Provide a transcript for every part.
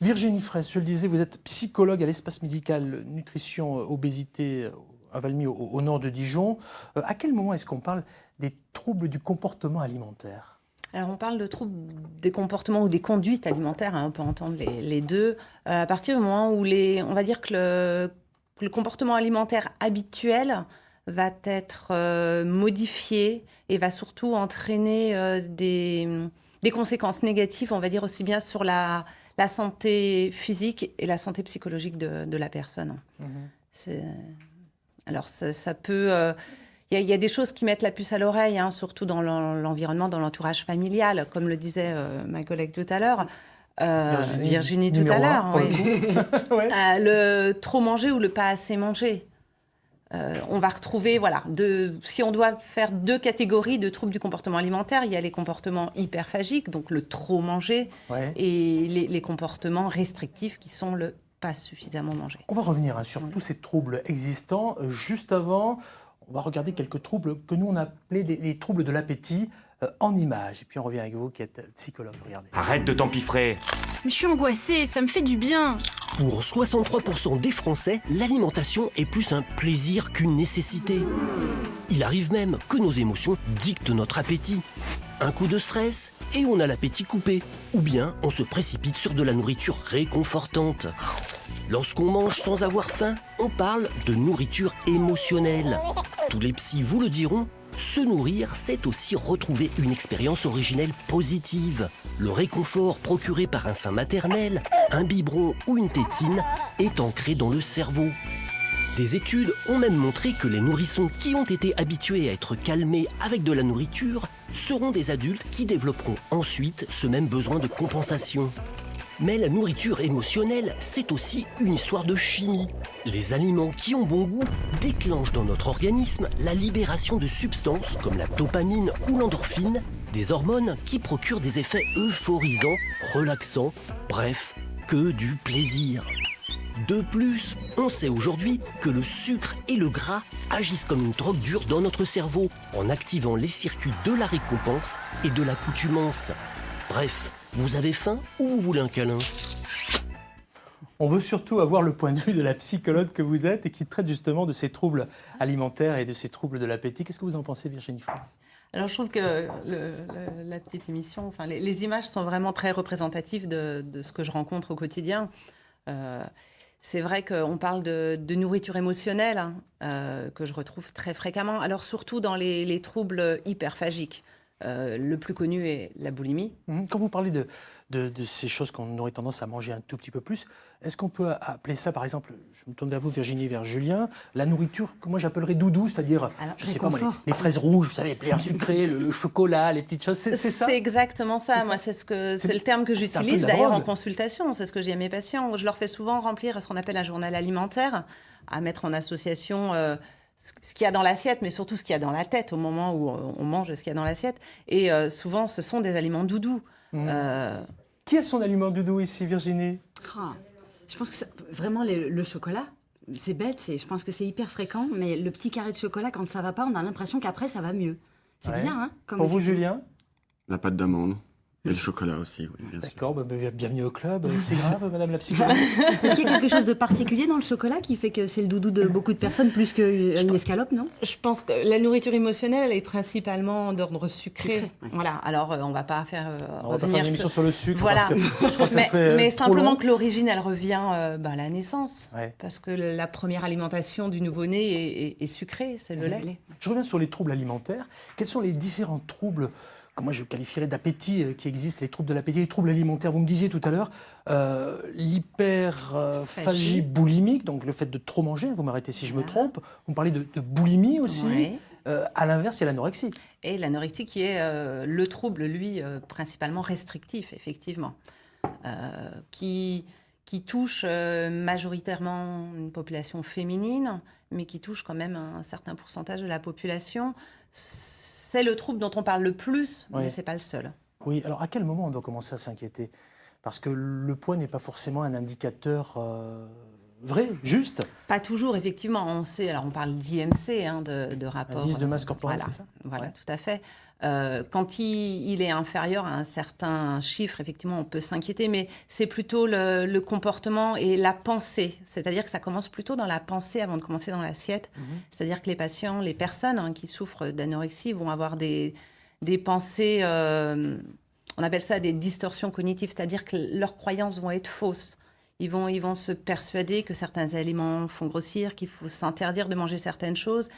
Virginie Fraisse, je le disais, vous êtes psychologue à l'espace médical nutrition obésité à Valmy au nord de Dijon. À quel moment est-ce qu'on parle des troubles du comportement alimentaire ? Alors on parle de troubles des comportements ou des conduites alimentaires, on peut entendre les deux, à partir du moment où on va dire que le comportement alimentaire habituel va être modifié et va surtout entraîner des conséquences négatives, on va dire aussi bien sur la santé physique et la santé psychologique de la personne. Alors ça peut... Il y a des choses qui mettent la puce à l'oreille, surtout dans l'environnement, dans l'entourage familial, comme le disait ma collègue tout à l'heure. Virginie tout à l'heure. Oui. Le trop manger ou le pas assez manger. On va retrouver, si on doit faire deux catégories de troubles du comportement alimentaire, il y a les comportements hyperphagiques, donc le trop manger, et les comportements restrictifs qui sont le pas suffisamment manger. On va revenir sur tous ces troubles existants. Juste avant, on va regarder quelques troubles que nous on a appelés les troubles de l'appétit en images. Et puis on revient avec vous qui êtes psychologue. Regardez. Arrête de t'empiffrer. Mais je suis angoissée, ça me fait du bien. Pour 63% des Français, l'alimentation est plus un plaisir qu'une nécessité. Il arrive même que nos émotions dictent notre appétit. Un coup de stress et on a l'appétit coupé. Ou bien on se précipite sur de la nourriture réconfortante. Lorsqu'on mange sans avoir faim, on parle de nourriture émotionnelle. Tous les psys vous le diront, se nourrir, c'est aussi retrouver une expérience originelle positive. Le réconfort procuré par un sein maternel, un biberon ou une tétine est ancré dans le cerveau. Des études ont même montré que les nourrissons qui ont été habitués à être calmés avec de la nourriture seront des adultes qui développeront ensuite ce même besoin de compensation. Mais la nourriture émotionnelle, c'est aussi une histoire de chimie. Les aliments qui ont bon goût déclenchent dans notre organisme la libération de substances comme la dopamine ou l'endorphine, des hormones qui procurent des effets euphorisants, relaxants, bref, que du plaisir. De plus, on sait aujourd'hui que le sucre et le gras agissent comme une drogue dure dans notre cerveau en activant les circuits de la récompense et de l'accoutumance. Bref, vous avez faim ou vous voulez un câlin ? On veut surtout avoir le point de vue de la psychologue que vous êtes et qui traite justement de ces troubles alimentaires et de ces troubles de l'appétit. Qu'est-ce que vous en pensez, Virginie Fraisse ? Alors, je trouve que la petite émission, les images sont vraiment très représentatives de ce que je rencontre au quotidien. C'est vrai qu'on parle de nourriture émotionnelle, que je retrouve très fréquemment. Alors, surtout dans les troubles hyperphagiques. Le plus connu est la boulimie. Quand vous parlez de ces choses qu'on aurait tendance à manger un tout petit peu plus, est-ce qu'on peut appeler ça, par exemple, je me tourne vers vous, Virginie, vers Julien, la nourriture que moi j'appellerais doudou, c'est-à-dire, je sais pas moi, les fraises rouges, vous savez, les plats sucrés, le chocolat, les petites choses, c'est ça ? C'est exactement ça. Moi, c'est le terme que j'utilise d'ailleurs en consultation. C'est ce que je dis à mes patients. Je leur fais souvent remplir ce qu'on appelle un journal alimentaire, à mettre en association ce qu'il y a dans l'assiette, mais surtout ce qu'il y a dans la tête au moment où on mange ce qu'il y a dans l'assiette. Et souvent, ce sont des aliments doudous. Qui a son aliment doudou ici, Virginie ? Je pense que vraiment le chocolat, c'est bête, je pense que c'est hyper fréquent, mais le petit carré de chocolat, quand ça va pas, on a l'impression qu'après, ça va mieux. C'est bizarre, hein ? Pour vous, Julien ? La pâte d'amande. Et le chocolat aussi, oui, bien sûr. D'accord, bienvenue au club. C'est grave, madame la psychologue. Est-ce qu'il y a quelque chose de particulier dans le chocolat qui fait que c'est le doudou de beaucoup de personnes plus qu'une escalope, non ? Je pense que la nourriture émotionnelle est principalement d'ordre sucré. Voilà. Alors, on ne va pas faire revenir une émission sur le sucre, voilà. Parce que je crois que ça serait mais trop simplement long. que l'origine, elle revient à la naissance. Ouais. Parce que la première alimentation du nouveau-né est sucrée, c'est le lait. Je reviens sur les troubles alimentaires. Quels sont les différents troubles que moi je qualifierais d'appétit qui existent, les troubles de l'appétit, les troubles alimentaires. Vous me disiez tout à l'heure, l'hyperphagie boulimique, donc le fait de trop manger, vous m'arrêtez si je me trompe. Vous me parlez de boulimie aussi. Oui. À l'inverse, il y a l'anorexie. Et l'anorexie qui est le trouble, lui, principalement restrictif, effectivement, qui touche majoritairement une population féminine, mais qui touche quand même un certain pourcentage de la population. C'est le trouble dont on parle le plus, mais ce n'est pas le seul. Oui, alors à quel moment on doit commencer à s'inquiéter ? Parce que le poids n'est pas forcément un indicateur vrai, juste? Pas toujours, effectivement. On sait, alors on parle d'IMC, de rapport. Indice de masse corporelle, voilà, c'est ça? Voilà, tout à fait. Quand il est inférieur à un certain chiffre, effectivement, on peut s'inquiéter, mais c'est plutôt le comportement et la pensée. C'est-à-dire que ça commence plutôt dans la pensée avant de commencer dans l'assiette. C'est-à-dire que les personnes qui souffrent d'anorexie vont avoir des pensées, on appelle ça des distorsions cognitives, c'est-à-dire que leurs croyances vont être fausses. Ils vont se persuader que certains aliments font grossir, qu'il faut s'interdire de manger certaines choses.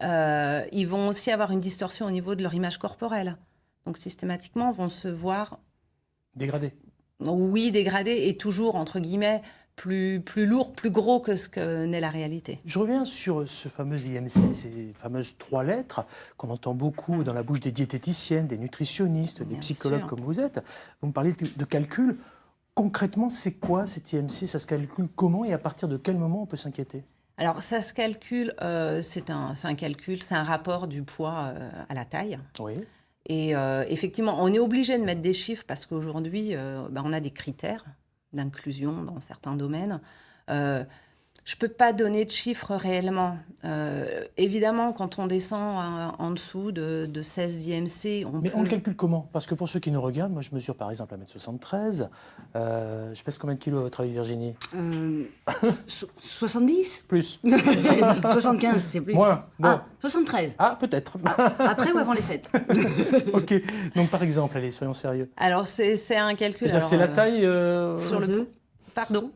Ils vont aussi avoir une distorsion au niveau de leur image corporelle. Donc systématiquement, vont se voir... Dégradés. Oui, dégradés et toujours, entre guillemets, plus lourd, plus gros que ce que n'est la réalité. Je reviens sur ce fameux IMC, ces fameuses 3 lettres qu'on entend beaucoup dans la bouche des diététiciennes, des nutritionnistes, des psychologues comme vous êtes. Vous me parlez de calcul. Concrètement, c'est quoi cet IMC? Ça se calcule comment et à partir de quel moment on peut s'inquiéter? Alors, ça se calcule, c'est un calcul, c'est un rapport du poids à la taille. Oui. Et effectivement, on est obligé de mettre des chiffres parce qu'aujourd'hui, on a des critères d'inclusion dans certains domaines. Je ne peux pas donner de chiffres réellement. Évidemment, quand on descend en dessous de 16 d'IMC, on le calcule comment? Parce que pour ceux qui nous regardent, moi je mesure par exemple 1m73. Je pèse combien de kilos à votre avis, Virginie? 70? Plus. 75, c'est plus. Moins. Bon. Ah, 73. Ah, peut-être. Après ou avant les fêtes? Ok. Donc par exemple, allez, soyons sérieux. Alors c'est un calcul. C'est la taille... Sur le... Pardon.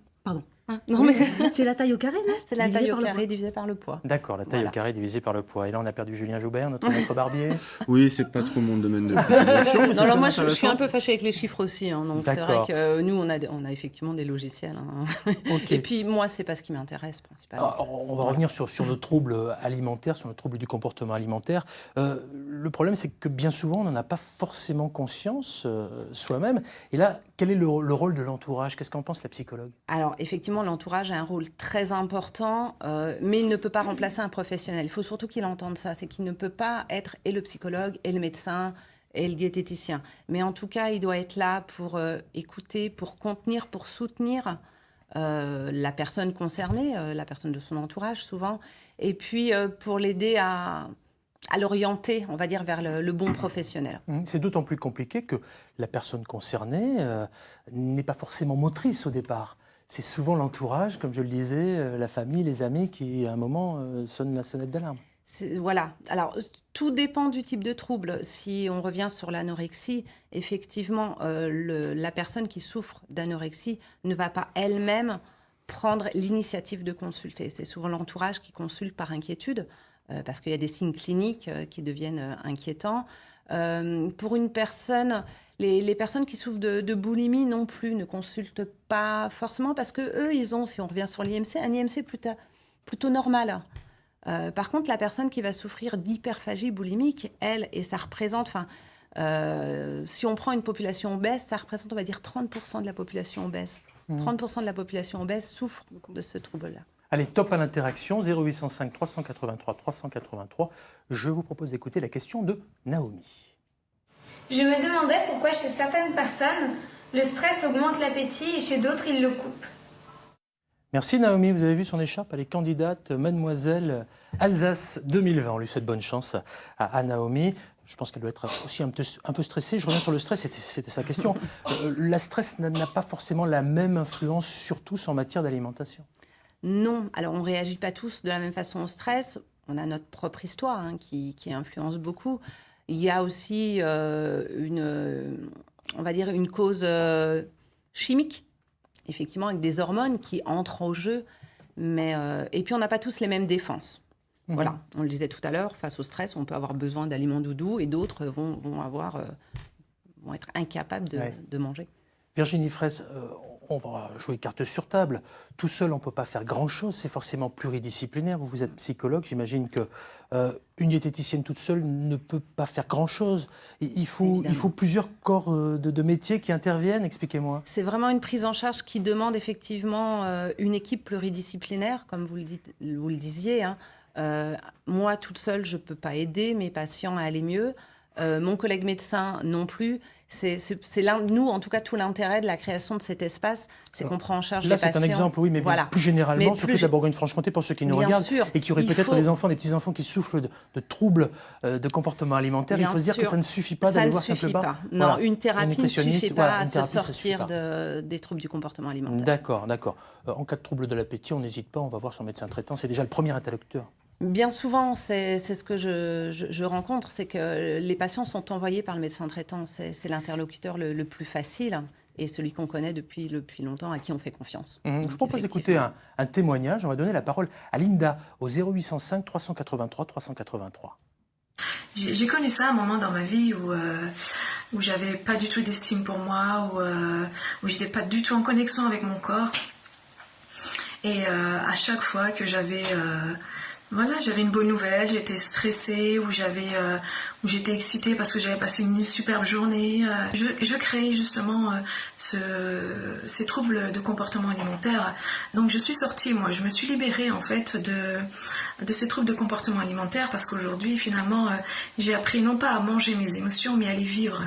Non, mais c'est la taille au carré, non? C'est la taille au carré divisée par le poids. D'accord, la taille au carré divisée par le poids. Et là, on a perdu Julien Joubert, notre maître barbier. Oui, c'est pas trop mon domaine de prédilection. Non, alors moi, je suis un peu fâchée avec les chiffres aussi. Donc c'est vrai que nous, on a effectivement des logiciels. Okay. Et puis moi, c'est pas ce qui m'intéresse principalement. Alors, on va revenir sur nos troubles alimentaires, sur nos troubles du comportement alimentaire. Le problème, c'est que bien souvent, on n'en a pas forcément conscience soi-même. Et là, quel est le rôle de l'entourage? Qu'est-ce qu'en pense la psychologue? Alors, effectivement, l'entourage a un rôle très important, mais il ne peut pas remplacer un professionnel. Il faut surtout qu'il entende ça, c'est qu'il ne peut pas être et le psychologue, et le médecin, et le diététicien. Mais en tout cas, il doit être là pour écouter, pour contenir, pour soutenir la personne concernée, la personne de son entourage souvent, et puis pour l'aider à l'orienter, on va dire, vers le bon professionnel. C'est d'autant plus compliqué que la personne concernée n'est pas forcément motrice au départ. C'est souvent l'entourage, comme je le disais, la famille, les amis qui, à un moment, sonnent la sonnette d'alarme. Voilà. Alors, tout dépend du type de trouble. Si on revient sur l'anorexie, effectivement, la personne qui souffre d'anorexie ne va pas elle-même prendre l'initiative de consulter. C'est souvent l'entourage qui consulte par inquiétude, parce qu'il y a des signes cliniques qui deviennent inquiétants. Pour une personne, les personnes qui souffrent de boulimie non plus ne consultent pas forcément parce que eux, ils ont, si on revient sur l'IMC, un IMC plutôt normal. Par contre, la personne qui va souffrir d'hyperphagie boulimique, elle, et ça représente, si on prend une population obèse, ça représente, on va dire, 30% de la population obèse. 30% de la population obèse souffre de ce trouble-là. Allez, top à l'interaction, 0805 383 383. Je vous propose d'écouter la question de Naomi. Je me demandais pourquoi chez certaines personnes, le stress augmente l'appétit et chez d'autres, il le coupe. Merci Naomi, vous avez vu son écharpe, elle est candidate Mademoiselle Alsace 2020. On lui souhaite bonne chance à Naomi. Je pense qu'elle doit être aussi un peu stressée. Je reviens sur le stress, c'était sa question. La stress n'a pas forcément la même influence, surtout en matière d'alimentation. Non, alors on ne réagit pas tous de la même façon au stress. On a notre propre histoire qui influence beaucoup. Il y a aussi une cause chimique, effectivement, avec des hormones qui entrent au jeu. Et puis on n'a pas tous les mêmes défenses. Voilà, on le disait tout à l'heure, face au stress, on peut avoir besoin d'aliments doudous et d'autres vont être incapables de manger. Virginie Fraisse, on va jouer carte sur table. Tout seul, on ne peut pas faire grand-chose. C'est forcément pluridisciplinaire. Vous êtes psychologue. J'imagine qu'une diététicienne toute seule ne peut pas faire grand-chose. Il faut plusieurs corps de métiers qui interviennent. Expliquez-moi. C'est vraiment une prise en charge qui demande effectivement une équipe pluridisciplinaire, comme vous le disiez. Moi, toute seule, je ne peux pas aider mes patients à aller mieux. Mon collègue médecin non plus. nous, en tout cas, tout l'intérêt de la création de cet espace, c'est qu'on prend en charge les patients. Là, c'est un exemple, oui, mais voilà. plus généralement, sur toute la Bourgogne-Franche-Comté, pour ceux qui nous regardent, et qui auraient peut-être des enfants, des petits-enfants qui souffrent de troubles de comportement alimentaire, il faut se dire que ça ne suffit pas d'aller voir simplement... Non, voilà, une thérapie ne suffit pas à se thérapie, sortir des troubles du comportement alimentaire. D'accord. En cas de trouble de l'appétit, on n'hésite pas, on va voir son médecin traitant, c'est déjà le premier interlocuteur. Bien souvent, c'est ce que je rencontre, c'est que les patients sont envoyés par le médecin traitant. C'est l'interlocuteur le plus facile et celui qu'on connaît depuis longtemps, à qui on fait confiance. Je vous propose d'écouter un témoignage. On va donner la parole à Linda au 0805 383 383. J'ai connu ça à un moment dans ma vie où j'avais pas du tout d'estime pour moi, où j'étais pas du tout en connexion avec mon corps. Et à chaque fois que j'avais une bonne nouvelle, j'étais stressée, ou j'étais excitée parce que j'avais passé une superbe journée. Je créais justement ces troubles de comportement alimentaire. Donc je suis sortie, je me suis libérée en fait de ces troubles de comportement alimentaire parce qu'aujourd'hui finalement j'ai appris non pas à manger mes émotions mais à les vivre.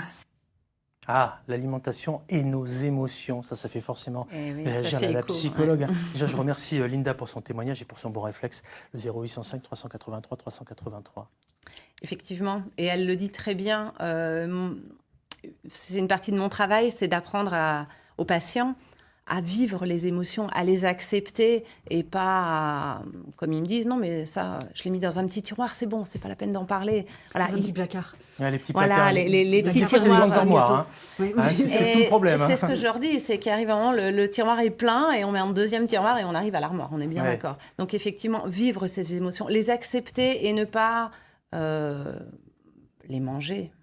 Ah, l'alimentation et nos émotions, ça fait forcément réagir la psychologue. Ouais. Déjà, je remercie Linda pour son témoignage et pour son bon réflexe, le 0805 383 383. Effectivement, et elle le dit très bien, c'est une partie de mon travail, c'est d'apprendre aux patients à vivre les émotions, à les accepter et pas, comme ils me disent, non mais ça, je l'ai mis dans un petit tiroir, c'est bon, c'est pas la peine d'en parler. Voilà, un petit placard. Ouais, les petits placards. Voilà, les petits tiroirs. C'est les grandes armoires. C'est tout le problème. C'est ce que je leur dis, c'est qu'arrive un moment, le tiroir est plein et on met un deuxième tiroir et on arrive à l'armoire, on est bien d'accord. Donc effectivement, vivre ces émotions, les accepter et ne pas les manger.